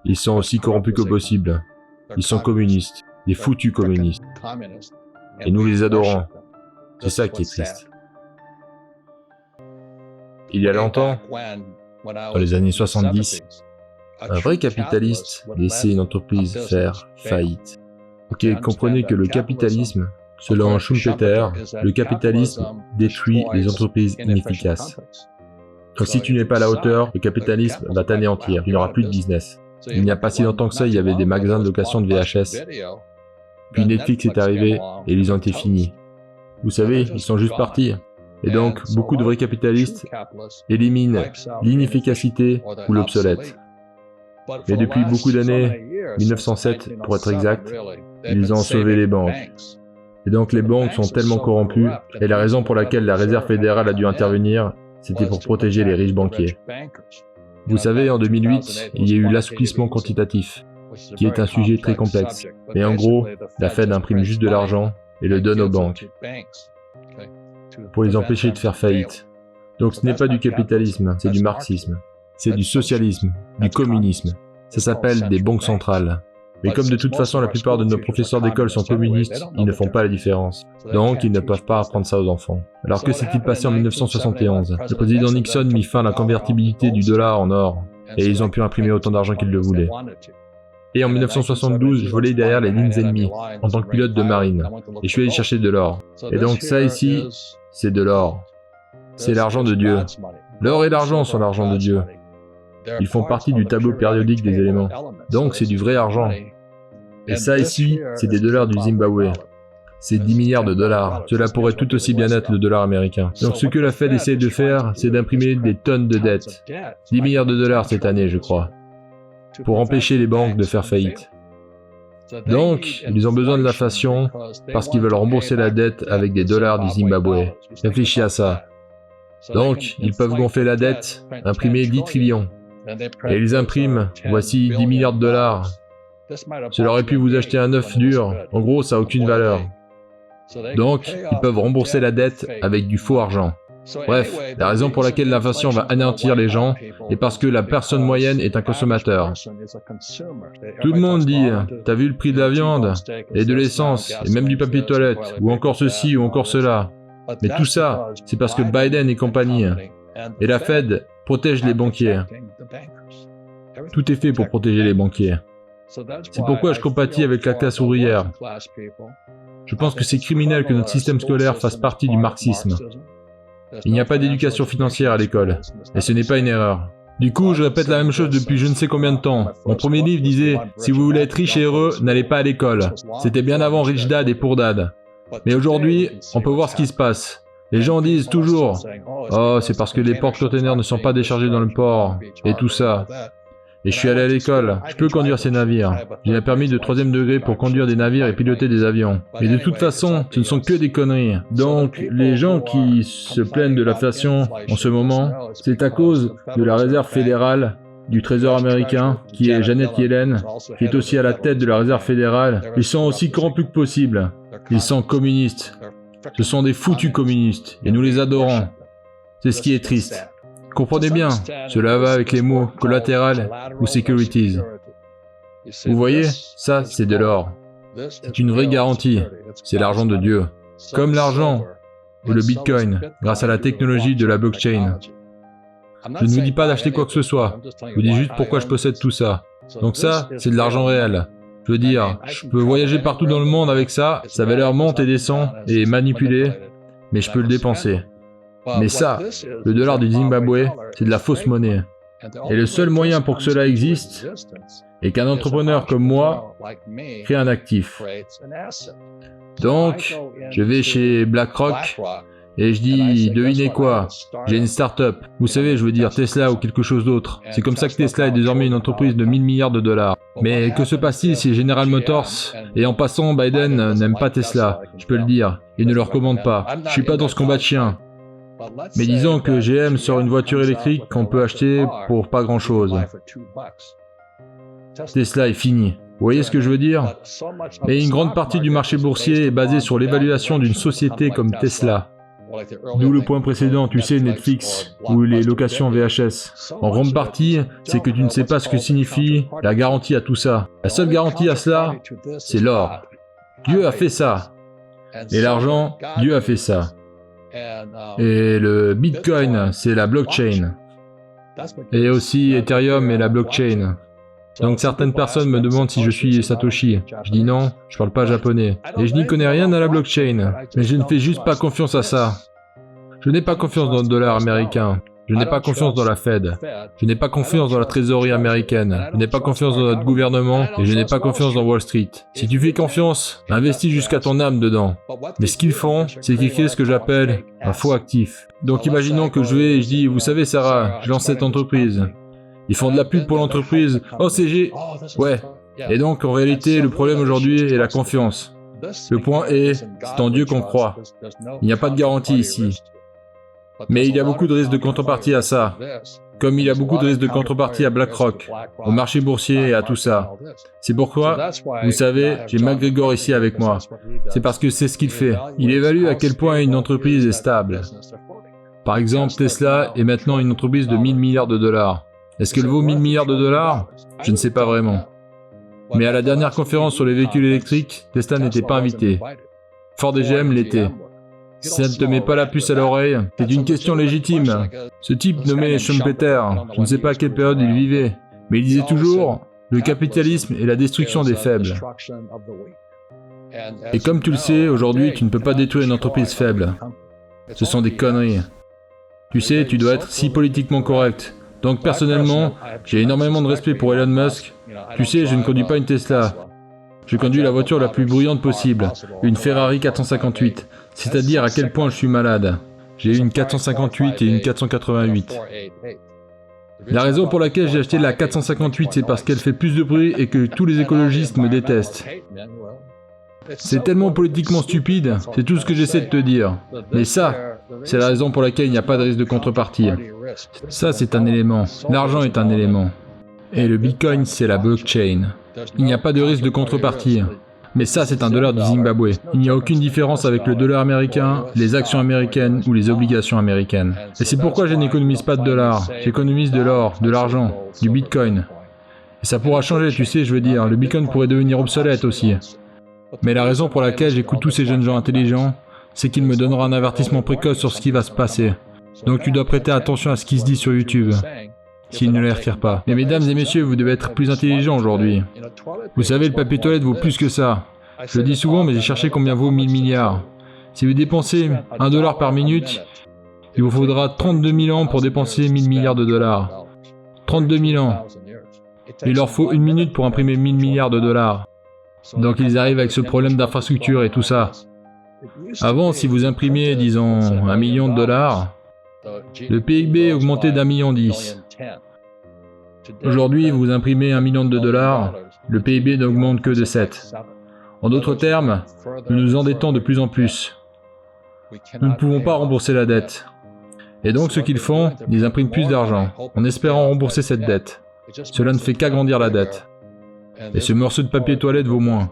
Ils sont aussi corrompus que possible. Ils sont communistes, des foutus communistes. Et nous les adorons. C'est ça qui est triste. Il y a longtemps, dans les années 70, un vrai capitaliste laissait une entreprise faire faillite. Ok, comprenez que le capitalisme, selon Schumpeter, le capitalisme détruit les entreprises inefficaces. Donc si tu n'es pas à la hauteur, le capitalisme va t'anéantir, il n'y aura plus de business. Il n'y a pas si longtemps que ça, il y avait des magasins de location de VHS. Puis Netflix est arrivé et ils ont été finis. Vous savez, ils sont juste partis. Et donc, beaucoup de vrais capitalistes éliminent l'inefficacité ou l'obsolète. Mais depuis beaucoup d'années, 1907 pour être exact, ils ont sauvé les banques. Et donc les banques sont tellement corrompues, et la raison pour laquelle la Réserve fédérale a dû intervenir, c'était pour protéger les riches banquiers. Vous savez, en 2008, il y a eu l'assouplissement quantitatif, qui est un sujet très complexe. Mais en gros, la Fed imprime juste de l'argent et le donne aux banques, pour les empêcher de faire faillite. Donc ce n'est pas du capitalisme, c'est du marxisme. C'est du socialisme, du communisme. Ça s'appelle des banques centrales. Mais comme de toute façon la plupart de nos professeurs d'école sont communistes, ils ne font pas la différence. Donc ils ne peuvent pas apprendre ça aux enfants. Alors que s'est-il passé en 1971 ? Le président Nixon mit fin à la convertibilité du dollar en or, et ils ont pu imprimer autant d'argent qu'ils le voulaient. Et en 1972, je volais derrière les lignes ennemies, en tant que pilote de marine, et je suis allé chercher de l'or. Et donc ça ici, c'est de l'or. C'est l'argent de Dieu. L'or et l'argent sont l'argent de Dieu. Ils font partie du tableau périodique des éléments. Donc c'est du vrai argent. Et ça ici, c'est des dollars du Zimbabwe. C'est 10 milliards de dollars. Cela pourrait tout aussi bien être le dollar américain. Donc ce que la Fed essaie de faire, c'est d'imprimer des tonnes de dettes. 10 milliards de dollars cette année, je crois, pour empêcher les banques de faire faillite. Donc, ils ont besoin de l'inflation parce qu'ils veulent rembourser la dette avec des dollars du Zimbabwe. Réfléchis à ça. Donc, ils peuvent gonfler la dette, imprimer 10 trillions. Et ils impriment, voici 10 milliards de dollars. Cela aurait pu vous acheter un œuf dur, en gros ça n'a aucune valeur. Donc, ils peuvent rembourser la dette avec du faux argent. Bref, la raison pour laquelle l'inflation va anéantir les gens est parce que la personne moyenne est un consommateur. Tout le monde dit, t'as vu le prix de la viande, et de l'essence, et même du papier toilette, ou encore ceci, ou encore cela. Mais tout ça, c'est parce que Biden et compagnie, et la Fed protège les banquiers. Tout est fait pour protéger les banquiers. C'est pourquoi je compatis avec la classe ouvrière. Je pense que c'est criminel que notre système scolaire fasse partie du marxisme. Il n'y a pas d'éducation financière à l'école, et ce n'est pas une erreur. Du coup, je répète la même chose depuis je ne sais combien de temps. Mon premier livre disait « Si vous voulez être riche et heureux, n'allez pas à l'école ». C'était bien avant Rich Dad et Poor Dad. Mais aujourd'hui, on peut voir ce qui se passe. Les gens disent toujours « Oh, c'est parce que les porte-containers ne sont pas déchargés dans le port, et tout ça ». Et je suis allé à l'école, je peux conduire ces navires. J'ai un permis de 3e degré pour conduire des navires et piloter des avions. Mais de toute façon, ce ne sont que des conneries. Donc, les gens qui se plaignent de l'inflation en ce moment, c'est à cause de la Réserve fédérale, du Trésor américain, qui est Janet Yellen, qui est aussi à la tête de la Réserve fédérale. Ils sont aussi corrompus que possible. Ils sont communistes. Ce sont des foutus communistes, et nous les adorons. C'est ce qui est triste. Comprenez bien, cela va avec les mots collatéral ou securities. Vous voyez, ça c'est de l'or. C'est une vraie garantie, c'est l'argent de Dieu. Comme l'argent ou le bitcoin, grâce à la technologie de la blockchain. Je ne vous dis pas d'acheter quoi que ce soit, je vous dis juste pourquoi je possède tout ça. Donc ça, c'est de l'argent réel. Je veux dire, je peux voyager partout dans le monde avec ça, sa valeur monte et descend et est manipulée, mais je peux le dépenser. Mais ça, le dollar du Zimbabwe, c'est de la fausse monnaie. Et le seul moyen pour que cela existe est qu'un entrepreneur comme moi crée un actif. Donc, je vais chez BlackRock et je dis, devinez quoi, j'ai une start-up. Vous savez, je veux dire Tesla ou quelque chose d'autre. C'est comme ça que Tesla est désormais une entreprise de 1000 milliards de dollars. Mais que se passe-t-il si General Motors, et en passant, Biden n'aime pas Tesla, je peux le dire, il ne le recommande pas. Je suis pas dans ce combat de chien. Mais disons que GM sort une voiture électrique qu'on peut acheter pour pas grand-chose. Tesla est fini. Vous voyez ce que je veux dire? Et une grande partie du marché boursier est basée sur l'évaluation d'une société comme Tesla. D'où le point précédent, tu sais, Netflix, ou les locations VHS. En grande partie, c'est que tu ne sais pas ce que signifie la garantie à tout ça. La seule garantie à cela, c'est l'or. Dieu a fait ça. Et l'argent, Dieu a fait ça. Et le Bitcoin, c'est la blockchain. Et aussi Ethereum et la blockchain. Donc certaines personnes me demandent si je suis Satoshi. Je dis non, je parle pas japonais. Et je n'y connais rien à la blockchain. Mais je ne fais juste pas confiance à ça. Je n'ai pas confiance dans le dollar américain. Je n'ai pas confiance dans la Fed. Je n'ai pas confiance dans la trésorerie américaine. Je n'ai pas confiance dans notre gouvernement et je n'ai pas confiance dans Wall Street. Si tu fais confiance, investis jusqu'à ton âme dedans. Mais ce qu'ils font, c'est qu'ils créent ce que j'appelle un faux actif. Donc imaginons que je vais et je dis, vous savez Sarah, je lance cette entreprise. Ils font de la pub pour l'entreprise. Oh CG. Ouais. Et donc en réalité, le problème aujourd'hui est la confiance. Le point est, c'est en Dieu qu'on croit. Il n'y a pas de garantie ici. Mais il y a beaucoup de risques de contrepartie à ça. Comme il y a beaucoup de risques de contrepartie à BlackRock, au marché boursier et à tout ça. C'est pourquoi, vous savez, j'ai McGregor ici avec moi. C'est parce que c'est ce qu'il fait. Il évalue à quel point une entreprise est stable. Par exemple, Tesla est maintenant une entreprise de 1000 milliards de dollars. Est-ce qu'elle vaut 1000 milliards de dollars? Je ne sais pas vraiment. Mais à la dernière conférence sur les véhicules électriques, Tesla n'était pas invité. Ford et GM l'étaient. Si ça ne te met pas la puce à l'oreille, c'est une question légitime. Ce type nommé Schumpeter, je ne sais pas à quelle période il vivait, mais il disait toujours « Le capitalisme est la destruction des faibles ». Et comme tu le sais, aujourd'hui, tu ne peux pas détruire une entreprise faible. Ce sont des conneries. Tu sais, tu dois être si politiquement correct. Donc personnellement, j'ai énormément de respect pour Elon Musk. Tu sais, je ne conduis pas une Tesla. Je conduis la voiture la plus bruyante possible, une Ferrari 458. C'est-à-dire à quel point je suis malade. J'ai une 458 et une 488. La raison pour laquelle j'ai acheté la 458, c'est parce qu'elle fait plus de bruit et que tous les écologistes me détestent. C'est tellement politiquement stupide, c'est tout ce que j'essaie de te dire. Mais ça, c'est la raison pour laquelle il n'y a pas de risque de contrepartie. Ça, c'est un élément. L'argent est un élément. Et le Bitcoin, c'est la blockchain. Il n'y a pas de risque de contrepartie. Mais ça, c'est un dollar du Zimbabwe. Il n'y a aucune différence avec le dollar américain, les actions américaines ou les obligations américaines. Et c'est pourquoi je n'économise pas de dollars. J'économise de l'or, de l'argent, du Bitcoin. Et ça pourra changer, tu sais, je veux dire. Le Bitcoin pourrait devenir obsolète aussi. Mais la raison pour laquelle j'écoute tous ces jeunes gens intelligents, c'est qu'ils me donneront un avertissement précoce sur ce qui va se passer. Donc tu dois prêter attention à ce qui se dit sur YouTube. S'ils ne les retirent pas. Mais mesdames et messieurs, vous devez être plus intelligents aujourd'hui. Vous savez, le papier toilette vaut plus que ça. Je le dis souvent, mais j'ai cherché combien vaut 1000 milliards. Si vous dépensez 1 dollar par minute, il vous faudra 32 000 ans pour dépenser 1000 milliards de dollars. 32 000 ans. Il leur faut 1 minute pour imprimer 1000 milliards de dollars. Donc ils arrivent avec ce problème d'infrastructure et tout ça. Avant, si vous imprimiez, disons, 1 million de dollars, le PIB augmentait d'1,10 million. Aujourd'hui, vous imprimez 1 million de dollars, le PIB n'augmente que de 7. En d'autres termes, nous nous endettons de plus en plus. Nous ne pouvons pas rembourser la dette. Et donc ce qu'ils font, ils impriment plus d'argent, en espérant rembourser cette dette. Cela ne fait qu'agrandir la dette. Et ce morceau de papier toilette vaut moins.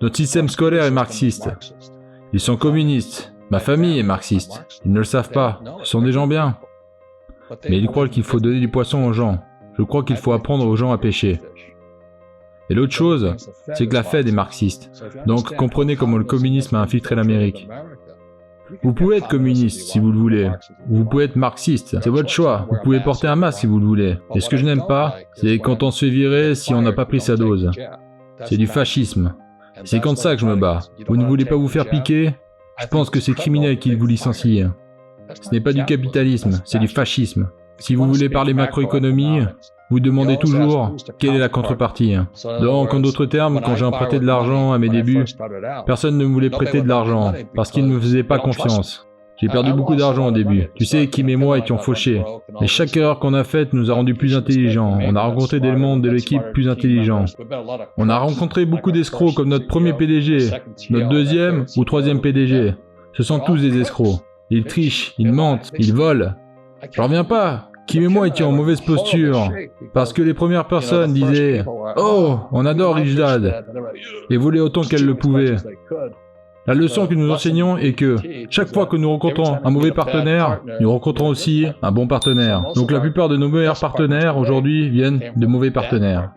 Notre système scolaire est marxiste. Ils sont communistes. Ma famille est marxiste. Ils ne le savent pas. Ce sont des gens bien. Mais ils croient qu'il faut donner du poisson aux gens. Je crois qu'il faut apprendre aux gens à pêcher. Et l'autre chose, c'est que la Fed est marxiste. Donc comprenez comment le communisme a infiltré l'Amérique. Vous pouvez être communiste si vous le voulez. Vous pouvez être marxiste. C'est votre choix. Vous pouvez porter un masque si vous le voulez. Et ce que je n'aime pas, c'est quand on se fait virer si on n'a pas pris sa dose. C'est du fascisme. C'est contre ça que je me bats. Vous ne voulez pas vous faire piquer? Je pense que c'est criminel qu'ils vous licencient. Ce n'est pas du capitalisme, c'est du fascisme. Si vous voulez parler macroéconomie, vous demandez toujours quelle est la contrepartie. Donc, en d'autres termes, quand j'ai emprunté de l'argent à mes débuts, personne ne me voulait prêter de l'argent parce qu'ils ne me faisaient pas confiance. J'ai perdu beaucoup d'argent au début. Tu sais, Kim et moi étions fauchés. Mais chaque erreur qu'on a faite nous a rendus plus intelligents. On a rencontré des membres de l'équipe plus intelligents. On a rencontré beaucoup d'escrocs comme notre premier PDG, notre deuxième ou troisième PDG. Ce sont tous des escrocs. Ils trichent, ils mentent, ils volent. J'en reviens pas. Kim et moi étions en mauvaise posture. Parce que les premières personnes disaient « Oh, on adore Rich Dad » et volaient autant qu'elles le pouvaient. La leçon que nous enseignons est que chaque fois que nous rencontrons un mauvais partenaire, nous rencontrons aussi un bon partenaire. Donc la plupart de nos meilleurs partenaires aujourd'hui viennent de mauvais partenaires.